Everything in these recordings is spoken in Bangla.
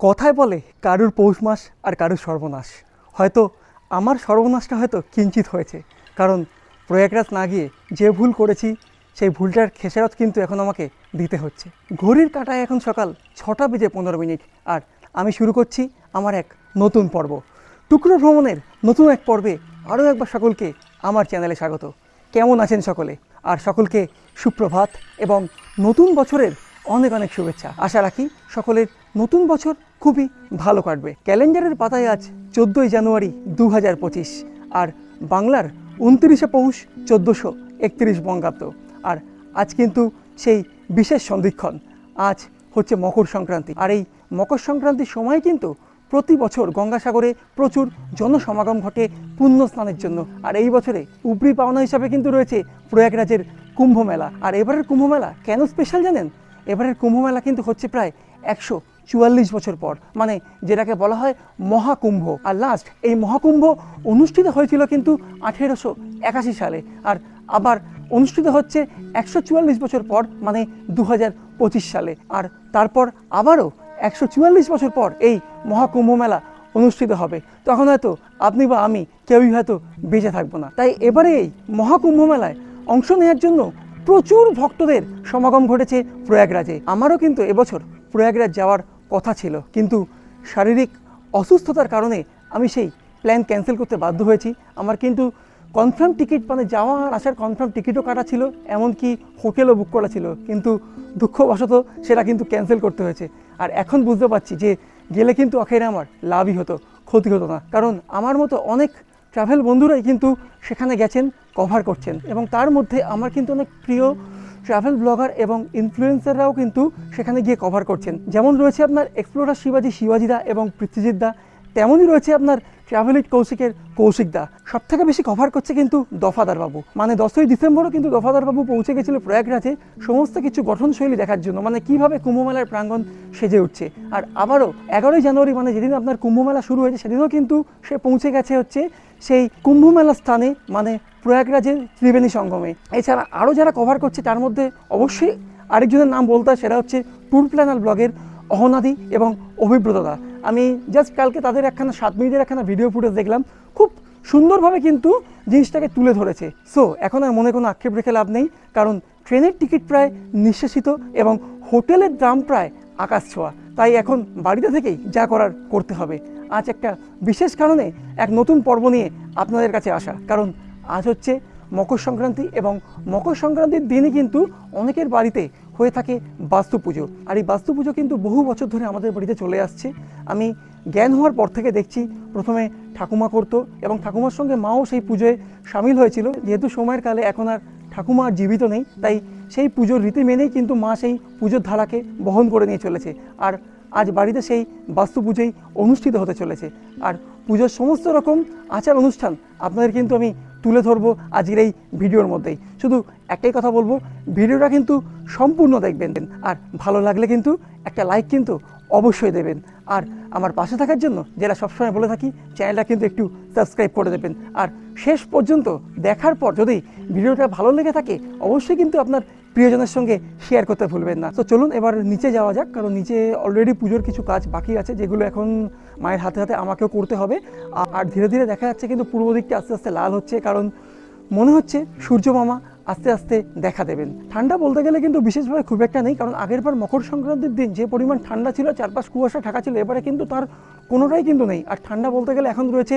কথায় বলে কারুর পৌষ মাস আর কারুর সর্বনাশ। হয়তো আমার সর্বনাশটা হয়তো কিঞ্চিত হয়েছে, কারণ প্রয়াগরাজ না গিয়ে যে ভুল করেছি সেই ভুলটার খেসারত কিন্তু এখন আমাকে দিতে হচ্ছে। ঘড়ির কাঁটায় এখন সকাল 6:15, আর আমি শুরু করছি আমার এক নতুন পর্ব। টুকরো ভ্রমণের নতুন এক পর্বে আরও একবার সকলকে আমার চ্যানেলে স্বাগত। কেমন আছেন সকলে? আর সকলকে সুপ্রভাত এবং নতুন বছরের অনেক অনেক শুভেচ্ছা। আশা রাখি সকলের নতুন বছর খুবই ভালো কাটবে। ক্যালেন্ডারের পাতায় আজ 14ই জানুয়ারি 2025, আর বাংলার 29শে পৌষ 1431 বঙ্গাব্দ। আর আজ কিন্তু সেই বিশেষ সন্ধিক্ষণ, আজ হচ্ছে মকর সংক্রান্তি। আর এই মকর সংক্রান্তির সময় কিন্তু প্রতি বছর গঙ্গাসাগরে প্রচুর জনসমাগম ঘটে পুণ্য স্নানের জন্য। আর এই বছরে উপরি পাওনা হিসাবে কিন্তু রয়েছে প্রয়াগরাজের কুম্ভ মেলা। আর এবারের কুম্ভ মেলা কেন স্পেশাল জানেন? এবারের কুম্ভ মেলা কিন্তু হচ্ছে প্রায় 144 বছর পর, মানে যেটাকে বলা হয় মহাকুম্ভ। আর লাস্ট এই মহাকুম্ভ অনুষ্ঠিত হয়েছিল কিন্তু 1881 সালে, আর আবার অনুষ্ঠিত হচ্ছে 144 বছর পর, মানে 2025 সালে। আর তারপর আবারও 144 বছর পর এই মহাকুম্ভ মেলা অনুষ্ঠিত হবে। তখন হয়তো আপনি বা আমি কেউই হয়তো বেঁচে থাকবো না। তাই এবারে এই মহাকুম্ভ মেলায় অংশ নেওয়ার জন্য প্রচুর ভক্তদের সমাগম ঘটেছে প্রয়াগরাজে। আমারও কিন্তু এবছর প্রয়াগরাজ যাওয়ার কথা ছিল, কিন্তু শারীরিক অসুস্থতার কারণে আমি সেই প্ল্যান ক্যান্সেল করতে বাধ্য হয়েছি। আমার কিন্তু কনফার্ম টিকিট, মানে যাওয়া আর আসার কনফার্ম টিকিটও কাটা ছিল, এমনকি হোটেলও বুক করা ছিল, কিন্তু দুঃখবশত সেটা কিন্তু ক্যান্সেল করতে হয়েছে। আর এখন বুঝতে পারছি যে গেলে কিন্তু আখেরে আমার লাভই হতো, ক্ষতি হতো না। কারণ আমার মতো অনেক ট্রাভেল বন্ধুরাই কিন্তু সেখানে গেছেন, কভার করছেন, এবং তার মধ্যে আমার কিন্তু অনেক প্রিয় ট্রাভেল ব্লগার এবং ইনফ্লুয়েন্সাররাও কিন্তু সেখানে গিয়ে কভার করছেন। যেমন রয়েছে আপনার এক্সপ্লোরার শিবাজিদা এবং পৃথ্বীজিৎদা, তেমনই রয়েছে আপনার ট্রাভেলিট কৌশিকদা। সব থেকে বেশি কভার করছে কিন্তু দফাদার বাবু। মানে 10ই ডিসেম্বরও কিন্তু দফাদার বাবু পৌঁছে গেছিল প্রয়াগরাজে সমস্ত কিছু গঠনশৈলী দেখার জন্য, মানে কিভাবে কুম্ভমেলার প্রাঙ্গণ সেজে উঠছে। আর আবারও 11ই জানুয়ারি, মানে যেদিন আপনার কুম্ভমেলা শুরু হয়েছে, সেদিনও কিন্তু সে পৌঁছে গেছে হচ্ছে সেই কুম্ভমেলা স্থানে, মানে প্রয়াগরাজের ত্রিবেণী সঙ্গমে। এছাড়া আরও যারা কভার করছে তার মধ্যে অবশ্যই আরেকজনের নাম বলতে হয়, সেটা হচ্ছে ট্যুর প্ল্যানার ব্লগের অহনাদি এবং অভিব্রতদা। আমি জাস্ট কালকে তাদের একখানা 7 মিনিটের একখানা ভিডিও ফুটেজ দেখলাম, খুব সুন্দরভাবে কিন্তু জিনিসটাকে তুলে ধরেছে। সো এখন আর মনে কোনো আক্ষেপ রেখে লাভ নেই, কারণ ট্রেনের টিকিট প্রায় নিঃশেষিত এবং হোটেলের দাম প্রায় আকাশ ছোঁয়া। তাই এখন বাড়িতে থেকেই যা করার করতে হবে। আজ একটা বিশেষ কারণে এক নতুন পর্ব নিয়ে আপনাদের কাছে আসা, কারণ আজ হচ্ছে মকর সংক্রান্তি, এবং মকর সংক্রান্তির দিনই কিন্তু অনেকের বাড়িতে হয়ে থাকে বাস্তু পুজো। আর এই বাস্তু পুজো কিন্তু বহু বছর ধরে আমাদের বাড়িতে চলে আসছে। আমি জ্ঞান হওয়ার পর থেকে দেখছি, প্রথমে ঠাকুমা করতো এবং ঠাকুমার সঙ্গে মাও সেই পুজোয় সামিল হয়েছিল। যেহেতু সময়ের কালে এখন আর ঠাকুমা আর জীবিত নেই, তাই সেই পুজোর রীতি মেনেই কিন্তু মা সেই পুজোর ধারাকে বহন করে নিয়ে চলেছে। আর আজ বাড়িতে সেই বাস্তু পুজোই অনুষ্ঠিত হতে চলেছে। আর পুজোর সমস্ত রকম আচার অনুষ্ঠান আপনাদের কিন্তু আমি তুলে ধরবো আজকের এই ভিডিওর মধ্যেই। শুধু একটাই কথা বলবো, ভিডিওটা কিন্তু সম্পূর্ণ দেখবেন, আর ভালো লাগলে কিন্তু একটা লাইক কিন্তু অবশ্যই দেবেন। আর আমার পাশে থাকার জন্য, যেটা সবসময় বলে থাকি, চ্যানেলটা কিন্তু একটু সাবস্ক্রাইব করে দেবেন। আর শেষ পর্যন্ত দেখার পর যদি ভিডিওটা ভালো লেগে থাকে, অবশ্যই কিন্তু আপনার প্রিয়জনের সঙ্গে শেয়ার করতে ভুলবেন না। তো চলুন এবার নিচে যাওয়া যাক, কারণ নিচে অলরেডি পুজোর কিছু কাজ বাকি আছে, যেগুলো এখন মায়ের হাতে হাতে আমাকেও করতে হবে। আর ধীরে ধীরে দেখা যাচ্ছে কিন্তু পূর্ব দিকটা আস্তে আস্তে লাল হচ্ছে, কারণ মনে হচ্ছে সূর্য মামা আস্তে আস্তে দেখা দেবেন। ঠান্ডা বলতে গেলে কিন্তু বিশেষভাবে খুব একটা নেই, কারণ আগের বার মকর সংক্রান্তির দিন যে পরিমাণ ঠান্ডা ছিল, চারপাশ কুয়াশা ঢাকা ছিল, এবারে কিন্তু তার কোনোটাই কিন্তু নেই। আর ঠান্ডা বলতে গেলে এখন রয়েছে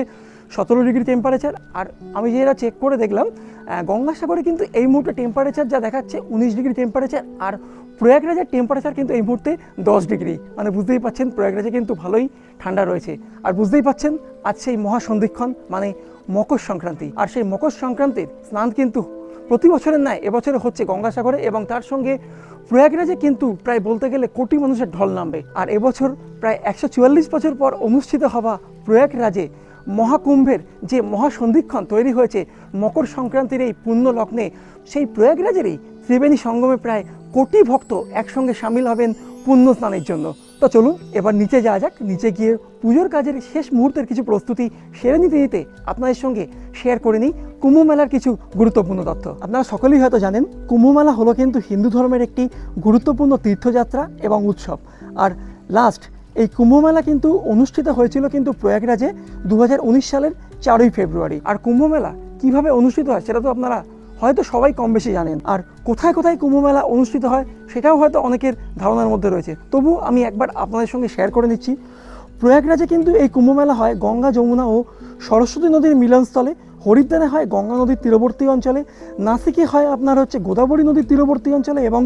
17 ডিগ্রি টেম্পারেচার। আর আমি যেটা চেক করে দেখলাম, গঙ্গাসাগরে কিন্তু এই মুহূর্তে টেম্পারেচার যা দেখাচ্ছে 19 ডিগ্রি টেম্পারেচার, আর প্রয়াগরাজের টেম্পারেচার কিন্তু এই মুহূর্তে 10 ডিগ্রি। মানে বুঝতেই পাচ্ছেন প্রয়াগরাজে কিন্তু ভালোই ঠান্ডা রয়েছে। আর বুঝতেই পাচ্ছেন আজ সেই মহাসন্ধিক্ষণ, মানে মকর সংক্রান্তি। আর সেই মকর সংক্রান্তির স্নান কিন্তু প্রতি বছরের ন্যায় এবছরে হচ্ছে গঙ্গাসাগরে, এবং তার সঙ্গে প্রয়াগরাজে কিন্তু প্রায় বলতে গেলে কোটি মানুষের ঢল নামবে। আর এবছর প্রায় 144 বছর পর অনুষ্ঠিত হওয়া প্রয়াগরাজে মহাকুম্ভের যে মহাসন্ধিক্ষণ তৈরি হয়েছে মকর সংক্রান্তির এই পুণ্য লগ্নে, সেই প্রয়াগরাজেরই ত্রিবেণী সঙ্গমে প্রায় কোটি ভক্ত একসঙ্গে সামিল হবেন পুণ্য স্নানের জন্য। তো চলুন এবার নিচে যাওয়া যাক। নিচে গিয়ে পুজোর কাজের শেষ মুহূর্তের কিছু প্রস্তুতি সেরে নিতে আপনাদের সঙ্গে শেয়ার করে নিই কুম্ভ মেলার কিছু গুরুত্বপূর্ণ তথ্য। আপনারা সকলেই হয়তো জানেন, কুম্ভ মেলা হলো কিন্তু হিন্দু ধর্মের একটি গুরুত্বপূর্ণ তীর্থযাত্রা এবং উৎসব। আর লাস্ট এই কুম্ভমেলা কিন্তু অনুষ্ঠিত হয়েছিল কিন্তু প্রয়াগরাজে 2019 সালের 4ই ফেব্রুয়ারি। আর কুম্ভমেলা কিভাবে অনুষ্ঠিত হয় সেটা তো আপনারা হয়তো সবাই কম বেশি জানেন, আর কোথায় কোথায় কুম্ভমেলা অনুষ্ঠিত হয় সেটাও হয়তো অনেকের ধারণার মধ্যে রয়েছে। তবু আমি একবার আপনাদের সঙ্গে শেয়ার করে নিচ্ছি। প্রয়াগরাজে কিন্তু এই কুম্ভমেলা হয় গঙ্গা, যমুনা ও সরস্বতী নদীর মিলনস্থলে, হরিদ্বারে হয় গঙ্গা নদীর তীরবর্তী অঞ্চলে, নাসিকে হয় আপনার হচ্ছে গোদাবরী নদীর তীরবর্তী অঞ্চলে এবং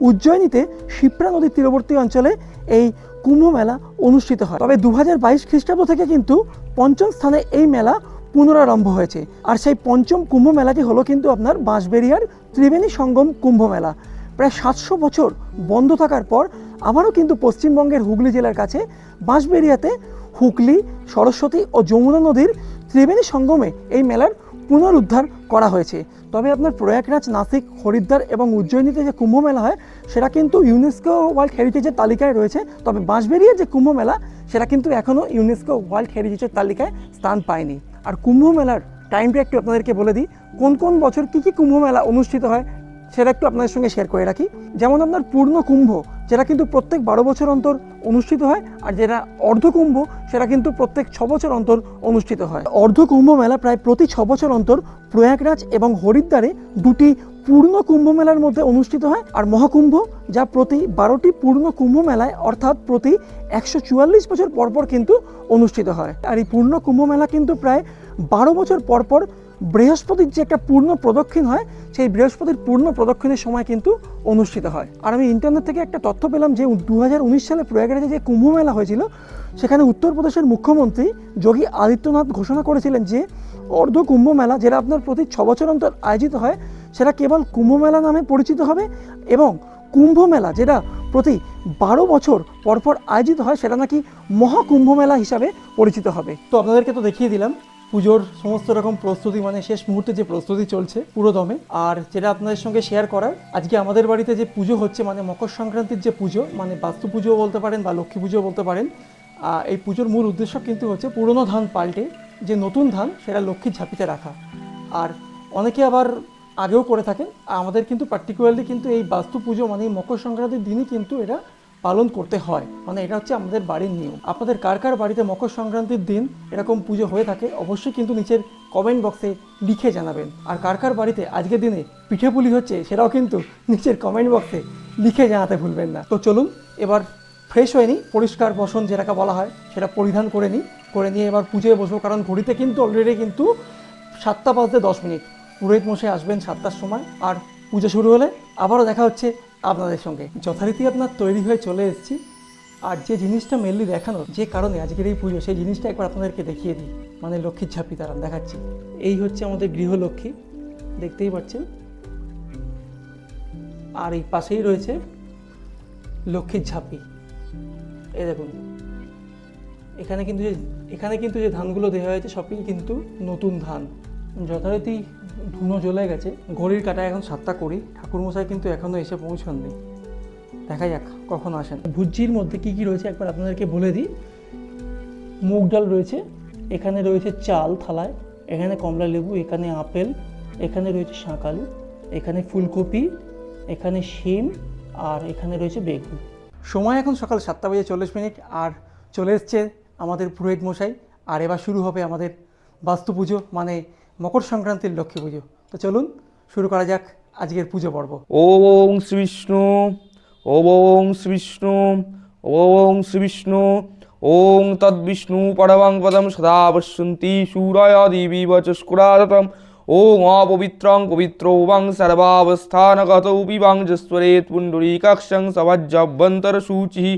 উজ্জয়িনীতে শিপ্রা নদীর তীরবর্তী অঞ্চলে এই কুম্ভ মেলা অনুষ্ঠিত হয়। তবে 2022 খ্রিস্টাব্দ থেকে কিন্তু পঞ্চম স্থানে এই মেলা পুনরারম্ভ হয়েছে। আর সেই পঞ্চম কুম্ভ মেলাটি হলো কিন্তু আপনার বাঁশবেড়িয়ার ত্রিবেণী সঙ্গম কুম্ভ মেলা। প্রায় 700 বছর বন্ধ থাকার পর আবারও কিন্তু পশ্চিমবঙ্গের হুগলি জেলার কাছে বাঁশবেড়িয়াতে হুগলি, সরস্বতী ও যমুনা নদীর ত্রিবেণী সঙ্গমে এই মেলার পুনরুদ্ধার করা হয়েছে। তবে আপনার প্রয়াগরাজ, নাসিক, হরিদ্বার এবং উজ্জয়িনীতে যে কুম্ভ মেলা হয় সেটা কিন্তু ইউনেস্কো ওয়ার্ল্ড হেরিটেজের তালিকায় রয়েছে। তবে বাঁশবেড়িয়ার যে কুম্ভ মেলা সেটা কিন্তু এখনও ইউনেস্কো ওয়ার্ল্ড হেরিটেজের তালিকায় স্থান পায়নি। আর কুম্ভ মেলার টাইমটা একটু আপনাদেরকে বলে দিই, কোন কোন বছর কী কী কুম্ভ মেলা অনুষ্ঠিত হয় সেটা একটু আপনাদের সঙ্গে শেয়ার করে রাখি। যেমন আপনার পূর্ণ কুম্ভ, যেটা কিন্তু প্রত্যেক 12 বছর অন্তর অনুষ্ঠিত হয়, আর যেটা অর্ধকুম্ভ সেটা কিন্তু প্রত্যেক 6 বছর অন্তর অনুষ্ঠিত হয়। অর্ধকুম্ভ মেলা প্রায় প্রতি 6 বছর অন্তর প্রয়াগরাজ এবং হরিদ্বারে দুটি পূর্ণ কুম্ভ মেলার মধ্যে অনুষ্ঠিত হয়। আর মহাকুম্ভ, যা প্রতি 12টি পূর্ণ কুম্ভ মেলায় অর্থাৎ প্রতি 144 বছর পরপর কিন্তু অনুষ্ঠিত হয়। আর এই পূর্ণ কুম্ভ মেলা কিন্তু প্রায় 12 বছর পরপর বৃহস্পতির যে একটা পূর্ণ প্রদক্ষিণ হয়, সেই বৃহস্পতির পূর্ণ প্রদক্ষিণের সময় কিন্তু অনুষ্ঠিত হয়। আর আমি ইন্টারনেট থেকে একটা তথ্য পেলাম যে 2019 সালে প্রয়াগরাজে যে কুম্ভ মেলা হয়েছিল সেখানে উত্তরপ্রদেশের মুখ্যমন্ত্রী যোগী আদিত্যনাথ ঘোষণা করেছিলেন যে অর্ধ কুম্ভ মেলা, যেটা আপনার প্রতি 6 বছর অন্তর আয়োজিত হয়, সেটা কেবল কুম্ভ মেলা নামে পরিচিত হবে এবং কুম্ভ মেলা যেটা প্রতি 12 বছর পরপর আয়োজিত হয় সেটা নাকি মহাকুম্ভ মেলা হিসাবে পরিচিত হবে। তো আপনাদেরকে তো দেখিয়ে দিলাম পুজোর সমস্ত রকম প্রস্তুতি, মানে শেষ মুহূর্তে যে প্রস্তুতি চলছে পুরো দমে। আর যেটা আপনাদের সঙ্গে শেয়ার করার, আজকে আমাদের বাড়িতে যে পুজো হচ্ছে, মানে মকর সংক্রান্তির যে পুজো, মানে বাস্তু পুজোও বলতে পারেন বা লক্ষ্মী পুজোও বলতে পারেন, এই পুজোর মূল উদ্দেশ্য কিন্তু হচ্ছে পুরনো ধান পাল্টে যে নতুন ধান সেটা লক্ষ্মীর ঝাঁপিতে রাখা। আর অনেকে আবার আগেও করে থাকেন, আমাদের কিন্তু পার্টিকুলারলি কিন্তু এই বাস্তু পুজো মানে মকর সংক্রান্তির দিনই কিন্তু এটা পালন করতে হয়, মানে এটা হচ্ছে আমাদের বাড়ির নিয়ম। আপনাদের কার কার বাড়িতে মকর সংক্রান্তির দিন এরকম পুজো হয়ে থাকে অবশ্যই কিন্তু নিচের কমেন্ট বক্সে লিখে জানাবেন। আর কার কার বাড়িতে আজকের দিনে পিঠেপুলি হচ্ছে সেটাও কিন্তু নিচের কমেন্ট বক্সে লিখে জানাতে ভুলবেন না। তো চলুন এবার ফ্রেশ হয়ে নিই, পরিষ্কার বসন যেটাকে বলা হয় সেটা পরিধান করে নিয়ে এবার পুজোয় বসবো। কারণ ঘড়িতে কিন্তু অলরেডি কিন্তু 7:10 পুরোহিত মশাই আসবেন 7টার সময়। আর পুজো শুরু হলে আবারও দেখা হচ্ছে আপনাদের সঙ্গে। যথারীতি আপনার তৈরি হয়ে চলে এসেছি। আর যে জিনিসটা মেনলি দেখানোর, যে কারণে আজকের এই পুজো, সেই জিনিসটা একবার আপনাদেরকে দেখিয়ে দিই। মানে লক্ষ্মীর ঝাঁপি তারা দেখাচ্ছি। এই হচ্ছে আমাদের গৃহলক্ষ্মী, দেখতেই পাচ্ছেন। আর এই পাশেই রয়েছে লক্ষ্মীর ঝাঁপি। এই দেখুন, এখানে কিন্তু যে ধানগুলো দেওয়া হয়েছে সবই কিন্তু নতুন ধান। যথারীতি ধুনো জ্বলে গেছে, ঘড়ির কাঁটায় এখন 7:20। ঠাকুরমশাই কিন্তু এখনও এসে পৌঁছাননি, দেখা যাক কখন আসেন। ভুজির মধ্যে কি কি রয়েছে একবার আপনাদেরকে বলে দিই। মুগ ডাল রয়েছে, এখানে রয়েছে চাল থালায়, এখানে কমলা লেবু, এখানে আপেল, এখানে রয়েছে শাঁকালু, এখানে ফুলকপি, এখানে শিম, আর এখানে রয়েছে বেগুন। সময় এখন সকাল 7:40 আর চলে এসছে আমাদের পুরোহিত মশাই। আর এবার শুরু হবে আমাদের বাস্তু পুজো, মানে মকর সংক্রান্তির লক্ষ্মী পুজো। তো চলুন শুরু করা যাক আজকের পুজো পর্ব। ওং শ্রী বিষ্ণু, ওং শ্রী বিষ্ণু, ওং শ্রী বিষ্ণু, ওং তদ্বিষ্ণু পরমং পদম সদা পশ্যন্তি সূরায় দেবী বচস্কুরাদতম। ওং অপবিত্রং পবিত্রো বং সর্বাবস্থানগতৌ পিবাং যস্বরেত পুণ্ডরীকাক্ষং সভজ্জভ্যন্তর শুচিঃ।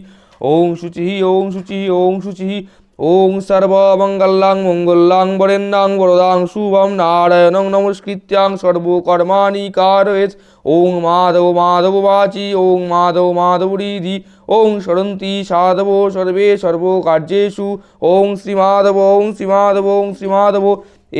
ওং শুচিঃ, ওং শুচিঃ, ওং শুচিঃ। ওং সর্বমঙ্গলাং মঙ্গলাং বরেণ্যাং বরদাং শুভং নারায়ণং নমস্কৃত্যাং সর্বকর্মাণি কারয়েৎ। ওং মাধব মাধব বাচি, ওং মাধব মাধবরিধি। ওং সরন্তি সাধব সর্বে সর্বকার্যেষু। ওং শ্রীমাধব, ওং শ্রীমাধব, ওং শ্রীমাধব।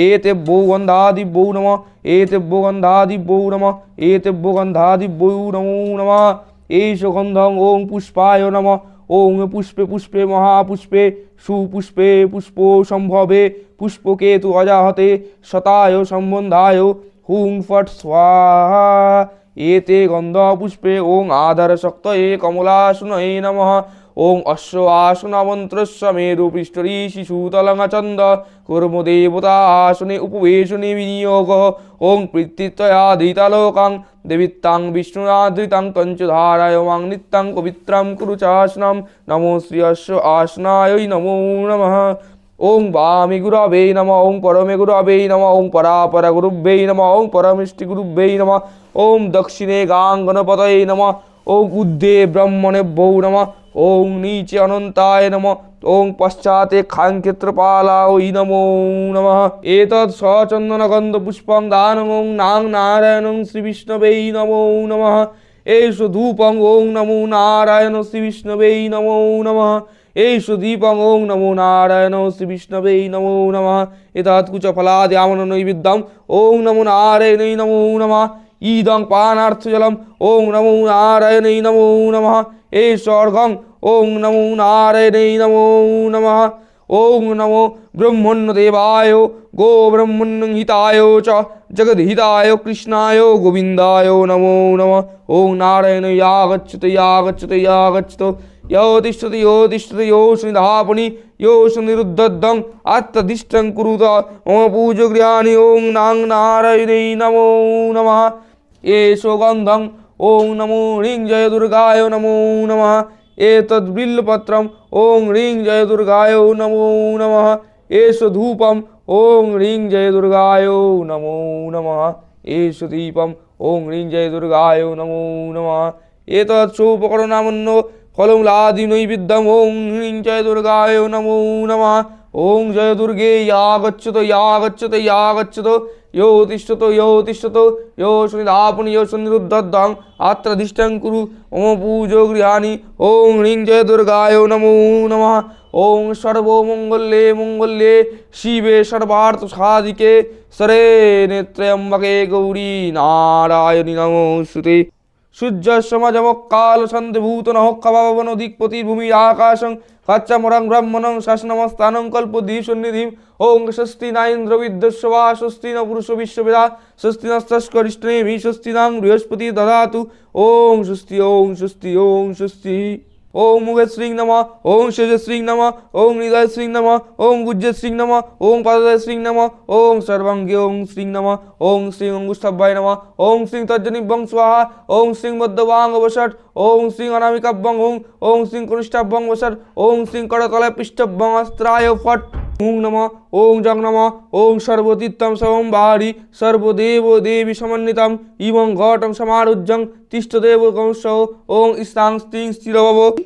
এতেভ্যো গন্ধাদিভ্যো নমঃ, এতেভ্যো গন্ধাদিভ্যো নমঃ, এতেভ্যো গন্ধাদিভ্যো নমো নমঃ। এইষ গন্ধং ওং পুষ্পায় নমঃ। ওং পুষ্পে পুষ্পে মহাপুষ্পে সুপুষ্পে পুষ্প সম্ভবে পুষ্পকেতু অজাহতে শতায় সম্বন্ধায় হুং ফট স্বাহা। এতে গন্ধ পুষ্পে ওং আধার শক্তয়ে কমলাসনয়ে নমঃ। ওং অশ্ব আসনামন্ত্রস্য মেরু পৃষ্ঠঋষি সুতলঙ্গচন্দ কর্ম দেবতা আসনে উপবেশনে বিনিয়োগ ওং প্রীতিত্বয়াদিতালোকাং দেবিত্তাং বিষ্ণুরাদৃতাং কঞ্চধারায়মাং নিত্যাং পবিত্রাং কুরু চাসনম নমো শ্রী অশ্ব আসনায় নমো নমঃ ওং বামে গুরবে নমঃ ওং পরমে গুরবে নমঃ ওং পরাপর গুরুভ্যে নমঃ ওং পরমিষ্টি গুরুভ্যে নমঃ ওং দক্ষিণে গাং গণপতয়ে নমঃ ওং ঊর্ধ্বে ব্রহ্মণেভ্যো নমঃ ওং নীচে অনন্তায় নমঃ ওং পশ্চাতে খাঙ্ক্ষেত্রপালায় নমো নমঃ এতৎ সচন্দনগন্ধ পুষ্পং দানং ওং নাং নারায়ণং শ্রীবিষ্ণবে নমো নমঃ এষ ধূপং ওং নমো নারায়ণ শ্রীবিষ্ণবে নমো নমঃ এষ দীপং ওং নমো নারায়ণ শ্রীবিষ্ণবে নমো নমঃ এতৎ কুচফলাদ্যামন নৈবেদ্যং ওং নমো নারায়ণে নমো নমঃ ইদং পানার্থজলম ওং নমো নারায়ণে নমো নমঃ এষ অর্ঘং ওং নমো নারায়ণে নমো নমঃ ওং নমো ব্রহ্মণ্যদেবায় গো ব্রহ্মণ্যহিতায় চ জগদ্হিতায় কৃষ্ণায় গোবিন্দায় নমো নমঃ ওং নারায়ণ ইয়াগচ্ছতে ইয়াগচ্ছতে ইয়াগচ্ছতে यो तिष्ठति यो सुनिधापनि यो सुनिरुद्धं आत्तदिष्टं कुरुत मम पूजगृहाणि ओं नां नारायणे नमो नमः एषो गन्धं ओं नमो ह्रीं जय दुर्गाय नमो नमः एतद्बिल्लपत्रं ओं ह्रीं जय दुर्गाय नमो नमः एषो धूपं ओं ह्रीं जय दुर्गाय नमो नमः एषो दीपं ओं ह्रीं जय दुर्गाय नमो नमः एतत् सोपकरणनामन्नो फलमूलादि नैवेद्यम् ओं ह्रीं जय दुर्गाय नमो नमः ओं जय दुर्गे यागच्छत यागच्छत यागच्छत यो तिष्ठतो यो सुनिधापनि यो सुनिरुद्धं आत्तदिष्टं कुरु मम पूजगृहाणि ओं ह्रीं जय दुर्गाय नमो नमः ओं सर्वमङ्गले मंगल्ये शिवे सर्वार्थसाधिके शरण्ये गौरी नारायणि नमोस्तुते सूर्यसमजमकाल सन्धिभूतनः खबावन दिक्पतिर्भूमि आकाशं कच्चमरं ब्रह्मणं शासनमस्तानं कल्पदीशनिधिं ओं स्वस्ति न इन्द्र विद्यस्वा स्वस्ति न पुरुष विश्ववेदा स्वस्ति नस्तस्करिष्णेभिः स्वस्ति न बृहस्पति ददातु ओं स्वस्ति ओं स्वस्ति ओं स्वस्ति ओं मुखश्री नमः ओं शेषश्री नमः ओं हृदयश्री नमः ओं गुज्जश्री नमः ओं पादश्री नमः ओं सर्वांगे ओं श्री नमः ओं श्री अंगुष्ठभ्याय नमः ओं श्री तर्जनीभ्यं स्वाहा ओं श्री मध्यवांग वषट् ओं श्री अनामिकाभ्यं ओं श्री कनिष्ठाभ्यं वषट् ओं श्री करतले पृष्ठभ्यं अस्त्राय फट् ओं नमः ओं जग नमः ओं सर्वतीर्थं समवारि सर्वदेव देवी समन्वितम् इमं घटं समारुह्यं तिष्ठदेव कंसौ ओं स्तां स्त्रीं स्थिरभव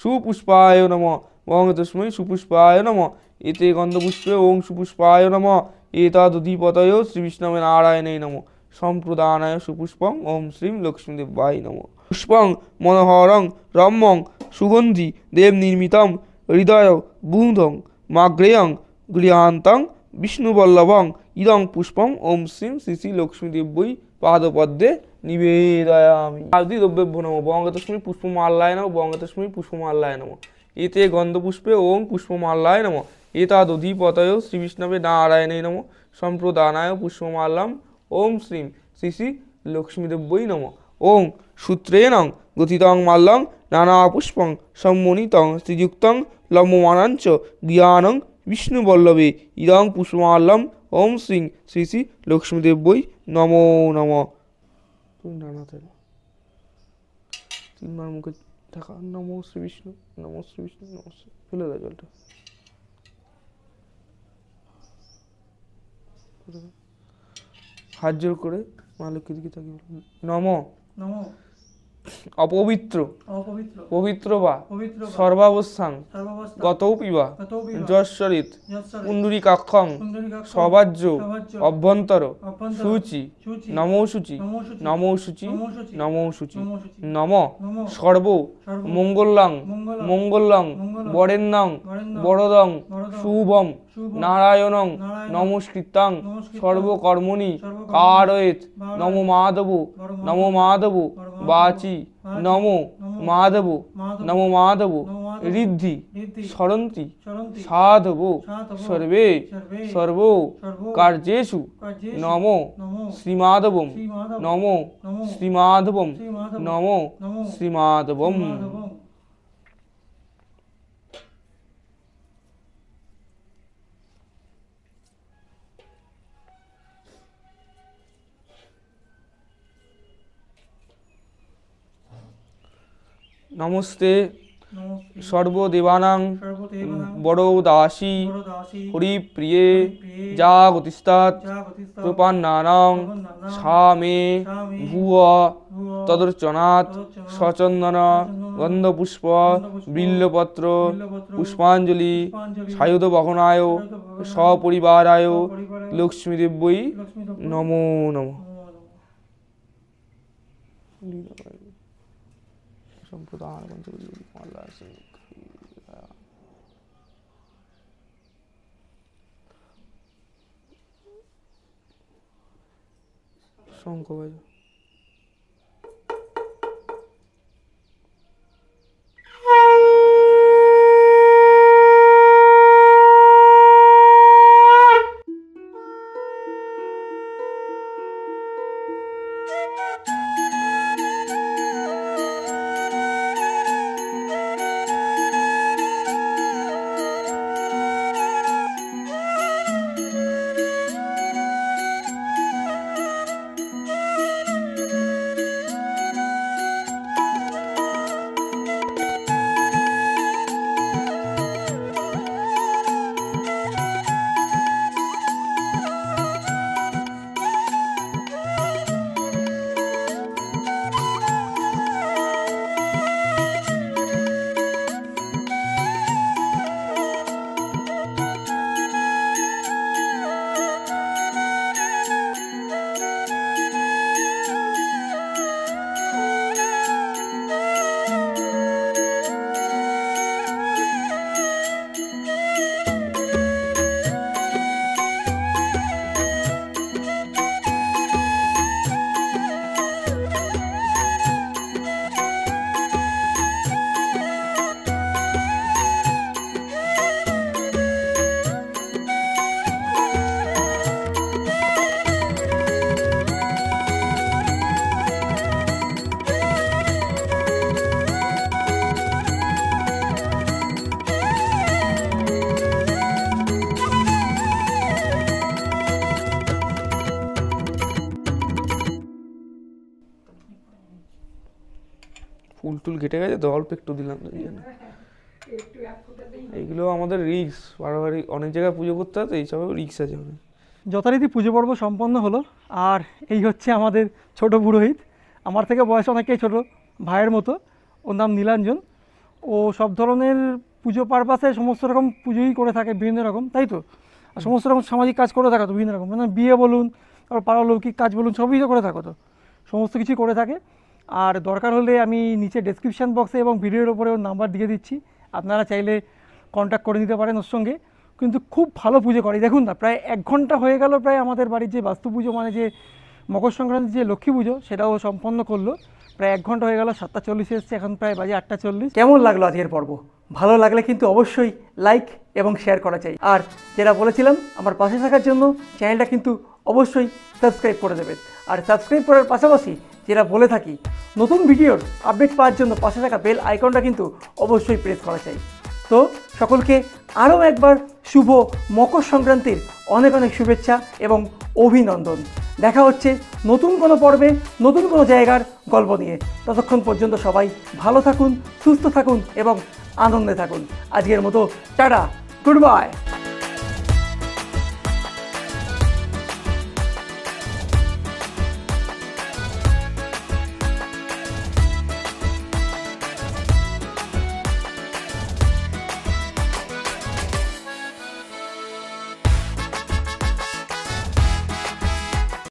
सुपुष्पाय नमः ओं तस्मै सुपुष्पाय नमः एते गन्धपुष्पे ओं सुपुष्पाय नमः एतादुधिपतयो श्रीविष्णवे नारायणे नमः सम्प्रदानाय सुपुष्पं ओं श्रीं लक्ष्मीदेव्याय नमः पुष्पं मनोहरं रम्यं सुगन्धि देवनिर्मितं हृदय बुधं माग्रेयं गृहान्तं विष्णुवल्लभं इदं पुष्पं ओं श्रीं श्री श्री लक्ष्मीदेव्यै पादपद्मे निवेदयामि आदिद्रव्येभ्यो नमः बंगतस्मै पुष्पमालाय नमः बंगतस्मै पुष्पमालाय नमः एते गन्धपुष्पे ओं पुष्पमालाय नमः एतादुधिपतयो श्रीविष्णवे नारायणे नमः सम्प्रदानाय पुष्पमालां ओं श्रीं श्री श्री लक्ष्मीदेव्यै नमः ओं सूत्रेण गथितं माल्यं नानापुष्पं सम्मोनितं श्रीयुक्तं लम्बमानं च ज्ञानं विष्णुवल्लभे इदं पुष्पमाल्यं ओं श्रीं श्री श्री लक्ष्मीदेव्यै नमो नमः তিনবার মুখে থাকা নমো শ্রী বিষ্ণু নমো শ্রী বিষ্ণু নমো শ্রী ফেলে দাও জলটা হাত জোর করে মা লক্ষ্মীর দিকে তাকিয়ে নমো নমো অপবিত্র অপবিত্র পবিত্র বা পবিত্র সর্বাবস্থান সর্বাবস্থা গতৌ পিবা যশ্বরিত যৎসরিত পুণ্ডরীকাক্ষং পুণ্ডরীকাক্ষং সবাজ্য সবাজ্য অভ্যন্তর অভ্যন্তর শুচি শুচি নমো শুচি নমো নমো শুচি শুচি নমো শুচি নমো শুচি নম নমো সর্ব সর্ব মঙ্গলাং মঙ্গলং মঙ্গলং মঙ্গলং বরেণ্যং বরেণ্যং বরদং বরদং শুভম শুভং নারায়ণং নারায়ণং নমস্কৃতাং নমস্কৃতাং সর্বকর্মণি সর্বকর্মণি কারয়েত কারয়েত নমো মাধব নমো নমো মাধব মাধব বাচি নমো মাধব মাধব নমো মাধব নমো মাধব ঋদ্ধি ঋদ্ধি সরন্তি সরন্তি সাধব সাধব সর্বে সর্বে সর্ব সর্ব কার্যেষু কার্যেষু নমো নমো শ্রীমাধবম শ্রীমাধবম নমো নমো শ্রীমাধবম শ্রীমাধবম নমো নমো শ্রীমাধবম শ্রীমাধবম নমস্তে সর্বদেবানাং বড় দাসী হরিপ্রিয়ে জাগতিস্তাৎ প্রপান্নানাং সা মে ভুব তদর্চনাৎ সচন্দন গন্ধপুষ্প বিল্লপত্র পুষ্পাঞ্জলি সায়ুধ বহনায় সপরিবারায় লক্ষ্মীদেব্যই নমো নমঃ। সম্প্রদান শঙ্খ বাজো। ফুল টুল ঘেটে গেছে তো অল্প একটু দিলাম এই জন্য। এইগুলো আমাদের রিক্স, বারবার অনেক জায়গায় পুজো করতে হয় তো এইসবেও রিক্স আছে অনেক। যথারীতি পুজো পর্ব সম্পন্ন হলো, আর এই হচ্ছে আমাদের ছোট পুরোহিত। আমার থেকে বয়স অনেকেই ছোট, ভাইয়ের মতো। ওর নাম নীলাঞ্জন। ও সব ধরনের পুজো পারপাসে সমস্ত রকম পুজোই করে থাকে, বিভিন্ন রকম, তাই তো? আর সমস্ত রকম সামাজিক কাজ করে থাকো তো, বিভিন্ন রকম, মানে বিয়ে বলুন, তারপর পারলৌকিক কাজ বলুন, সবই তো করে থাকো তো, সমস্ত কিছুই করে থাকে। আর দরকার হলে আমি নিচে ডেসক্রিপশান বক্সে এবং ভিডিওর ওপরে ওর নাম্বার দিয়ে দিচ্ছি, আপনারা চাইলে কন্ট্যাক্ট করে নিতে পারেন ওর সঙ্গে। কিন্তু খুব ভালো পুজো করে, দেখুন না, প্রায় 1 ঘন্টা হয়ে গেল প্রায় আমাদের বাড়ির যে বাস্তু পুজো, মানে যে মকর সংক্রান্তির যে লক্ষ্মী পুজো, সেটাও সম্পন্ন করলো। প্রায় 1 ঘন্টা হয়ে গেল, 7:40 এসছে, এখন প্রায় বাজে 8:40। কেমন লাগলো আজকের পর্ব? ভালো লাগলে কিন্তু অবশ্যই লাইক এবং শেয়ার করা চাই। আর যেটা বলেছিলাম, আমার পাশে থাকার জন্য চ্যানেলটা কিন্তু অবশ্যই সাবস্ক্রাইব করে দেবেন। আর সাবস্ক্রাইব করার পাশাপাশি যেটা বলে থাকি, নতুন ভিডিওর আপডেট পাওয়ার জন্য পাশে থাকা বেল আইকনটা কিন্তু অবশ্যই প্রেস করা চাই। তো সকলকে আরও একবার শুভ মকর সংক্রান্তির অনেক অনেক শুভেচ্ছা এবং অভিনন্দন। দেখা হচ্ছে নতুন কোনো পর্বে, নতুন কোনো জায়গার গল্প নিয়ে। ততক্ষণ পর্যন্ত সবাই ভালো থাকুন, সুস্থ থাকুন এবং আনন্দে থাকুন। আজকের মতো টাটা, গুড বাই।